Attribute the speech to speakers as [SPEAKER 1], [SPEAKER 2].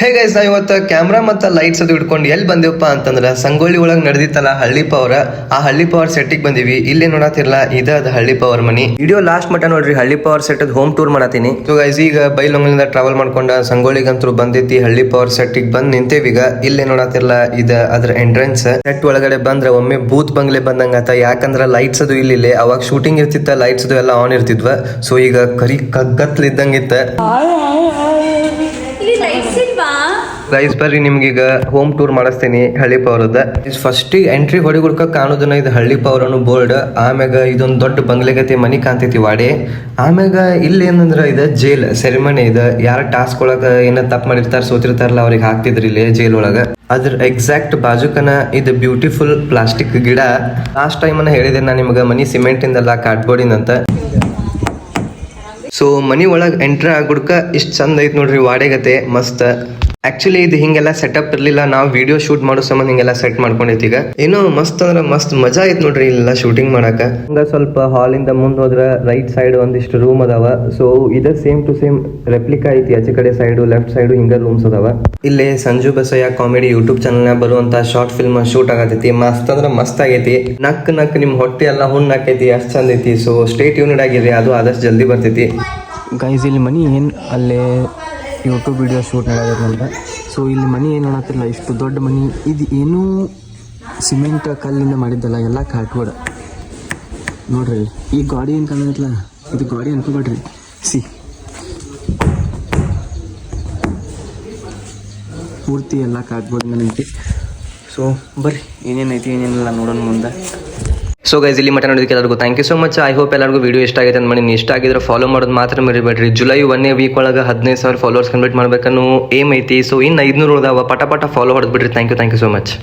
[SPEAKER 1] Hey guys, ನಾವು ಇವತ್ತು camera ಮತ್ತು ಲೈಟ್ಸ್ ಅದು ಹಿಡ್ಕೊಂಡು ಎಲ್ಲಿ ಬಂದಿವಪ್ಪ ಅಂತಂದ್ರೆ ಸಂಗೊಳ್ಳಿ ಒಳಗೆ ನಡೆದಿತ್ತಲ್ಲ ಹಳ್ಳಿ ಪವರ್, ಆ ಹಳ್ಳಿ ಪವರ್ ಸೆಟ್ಟಿಗೆ ಬಂದಿವಿ. ಇಲ್ಲಿ ನೋಡತ್ತಿರಲ್ಲ, ಅದು ಹಳ್ಳಿ ಪವರ್ ಮನಿ. ವಿಡಿಯೋ ಲಾಸ್ಟ್ ಮಟ್ಟ ನೋಡ್ರಿ, ಹಳ್ಳಿ ಪವರ್ ಸೆಟ್ ಹೋಮ್ ಟೂರ್ ಮಾಡತ್ತೀನಿ. ಸೊ ಗೈಸ್, ಈಗ ಬೈಲೊಂಗಲಿಂದ ಟ್ರಾವೆಲ್ ಮಾಡ್ಕೊಂಡ ಸಂಗೊಳ್ಳಿಗಂತೂ ಬಂದೈತಿ ಹಳ್ಳಿ ಪವರ್ ಸೆಟ್ಟಿಗೆ ಬಂದ್ ನಿಂತೇವೀಗ. ಇಲ್ಲೇ ನೋಡತ್ತಿರಲ್ಲ, ಅದ್ರ ಎಂಟ್ರೆನ್ಸ್. ಸೆಟ್ ಒಳಗಡೆ ಬಂದ್ರೆ ಒಮ್ಮೆ ಭೂತ್ ಬಂಗ್ಲೆ ಬಂದಂಗಾತ. ಯಾಕಂದ್ರ ಲೈಟ್ಸ್ ಅದು ಇಲ್ಲಿ ಅವಾಗ ಶೂಟಿಂಗ್ ಇರ್ತಿತ್ತ, ಲೈಟ್ಸ್ ಅದು ಎಲ್ಲ ಆನ್ ಇರ್ತಿದ್ವ. ಸೊ ಈಗ ಕರಿ ಕಗ್ಗತ್ಲ ಇದ್ದಂಗಿತ್ತ. ಗೈಸ್ ಬರ್ರಿ, ನಿಮ್ಗೀಗ ಹೋಮ್ ಟೂರ್ ಮಾಡಿಸ್ತೀನಿ ಹಳ್ಳಿ ಪವರ್ದ. ಫಸ್ಟ್ ಎಂಟ್ರಿ ಹೊಡಿಗುಡ್ಕ ಕಾಣೋದನ್ನ ಇದು ಹಳ್ಳಿ ಪವರ್ ಅನ್ನೋ ಬೋರ್ಡ್. ಆಮ್ಯಾಗ ಇದೊಂದು ದೊಡ್ಡ ಬಂಗ್ಲೆಗತಿ ಮನಿ ಕಾಣ್ತೈತಿ ವಾಡೆ. ಆಮ್ಯಾಗ ಇಲ್ಲಿ ಏನಂದ್ರ ಇದು ಜೈಲ್ ಸೆರೆಮನಿ. ಇದು ಯಾರ ಟಾಸ್ಕ್ ಒಳಗ ಏನ ತಪ್ಪು ಮಾಡಿರ್ತಾರ, ಸೋತಿರ್ತಾರಲ್ಲ, ಅವ್ರಿಗೆ ಹಾಕ್ತಿದ್ರಿ ಇಲ್ಲಿ ಜೈಲ್ ಒಳಗ. ಅದ್ರ ಎಕ್ಸಾಕ್ಟ್ ಬಾಜುಕನ ಇದು ಬ್ಯೂಟಿಫುಲ್ ಪ್ಲಾಸ್ಟಿಕ್ ಗಿಡ. ಲಾಸ್ಟ್ ಟೈಮ್ ಅನ್ನ ಹೇಳಿದೆ ನಾ ನಿಮ್ಗ, ಮನಿ ಸಿಮೆಂಟ್ ಇಂದಲ್ಲ ಕಾರ್ಡ್ಬೋರ್ಡ್ ಅಂತ. ಸೊ ಮನಿ ಒಳಗೆ ಎಂಟ್ರಿ ಆಗ್ಬಿಡ್ಕ ಇಷ್ಟು ಚಂದ ಐತ್ ನೋಡ್ರಿ ವಾಡೆಗತೆ, ಮಸ್ತ್. ಆಕ್ಚುಲಿ ಇದು ಹಿಂಗೆಲ್ಲ ಸೆಟಪ್ ಇರ್ಲಿಲ್ಲ, ನಾವು ವಿಡಿಯೋ ಶೂಟ್ ಮಾಡೋ ಸಂಬಂಧ ಹಿಂಗೆಲ್ಲ ಸೆಟ್ ಮಾಡ್ಕೊಂಡೈತಿ. ಈಗ ಏನೋ ಮಸ್ತ್ ಅಂದ್ರೆ ಮಸ್ತ್ ಮಜಾ ಐತ್ ನೋಡ್ರಿ ಇಲ್ಲೆಲ್ಲ ಶೂಟಿಂಗ್ ಮಾಡಾಕ. ಹಂಗ ಸ್ವಲ್ಪ ಹಾಲಿಂದ ಮುಂದೆ ಹೋದ್ರ ರೈಟ್ ಸೈಡ್ ಒಂದಿಷ್ಟು ರೂಮ್ ಅದಾವ. ಸೊ ಇದ ಸೇಮ್ ಟು ಸೇಮ್ ರೆಪ್ಲಿಕಾ ಐತಿ. ಆಚೆ ಕಡೆ ಸೈಡು ಲೆಫ್ಟ್ ಸೈಡು ಹಿಂಗ ರೂಮ್ಸ್ ಅದಾವ. ಇಲ್ಲಿ Sanju Basayya comedy YouTube channel ನಾಗ ಬರುವಂತ ಶಾರ್ಟ್ ಫಿಲ್ಮ್ ಶೂಟ್ ಆಗತೈತಿ. ಮಸ್ತ್ ಅಂದ್ರೆ ಮಸ್ತ್ ಆಗೈತಿ. ನಕ್ ನಿಮ್ ಹೊಟ್ಟೆ ಎಲ್ಲ ಹುಣ್ಣು ಹಾಕೈತಿ, ಅಷ್ಟ್ ಚಂದ ಐತಿ. ಸೊ ಸ್ಟೇಟ್ ಯೂನಿಟ್ ಆಗಿದೆ, ಅದು ಆದಷ್ಟು ಜಲ್ದಿ ಬರ್ತೈತಿ. ಗೈಸ್, ಇಲ್ಲಿ ಮನಿ ಏನು ಅಲ್ಲೇ ಯೂಟ್ಯೂಬ್ ವಿಡಿಯೋ ಶೂಟ್ ಮಾಡೋದ್ರಿಂದ. ಸೊ ಇಲ್ಲಿ ಮನಿ ಏನು ಅನ್ನತ್ತಿಲ್ಲ, ಇಷ್ಟು ದೊಡ್ಡ ಮನಿ. ಇದು ಏನೂ ಸಿಮೆಂಟ್ ಕಲ್ಲಿಂದ ಮಾಡಿದ್ದಲ್ಲ, ಎಲ್ಲ ಕಾರ್ಡ್ಬೋರ್ಡ್ ನೋಡ್ರಿ. ಈ ಗಾಡಿ ಏನು ಕಾಣತ್ತಲ್ಲ, ಇದು ಗಾಡಿ ಅನ್ಕೋಬೇಡ್ರಿ. ಪೂರ್ತಿ ಎಲ್ಲ ಕಾರ್ಡ್ಬೋರ್ಡ್ ನಿಂತಿ. ಸೊ ಬರ್ರಿ, ಏನೇನೈತಿ ಏನೇನಿಲ್ಲ ನೋಡೋಣ ಮುಂದೆ. ಸೊ ಗೈಸ್, ಇಲ್ಲಿ ಮಟ್ಟ ನೋಡೋದಕ್ಕೆ ಎಲ್ಲರಿಗೂ thank you so much. I hope ಎಲ್ಲರಿಗೂ ವಿಡಿಯೋ ಇಷ್ಟ ಆಗೈತೆ ಅಂತ ಮಾಡಿ. ಇಷ್ಟ ಆಗಿದ್ರೆ ಫಾಲೋ ಮಾಡೋದು ಮಾತ್ರ ಮರಿಬೇಡ್ರಿ. ಜುಲೈ 1ನೇ ವೀಕ್ ಒಳಗೆ 15,000 ಫಾಲೋವರ್ಸ್ ಕಂಪ್ಲೀಟ್ ಮಾಡ್ಬೇಕನ್ನೋ ಏಮ್ ಐತಿ. ಸೊ ಇನ್ನು 500 ಉಳಿದಾವ, ಪಟ ಫಾಲೋ ಹೊಡೆದ್ಬಿಡ್ರಿ. Thank you so much.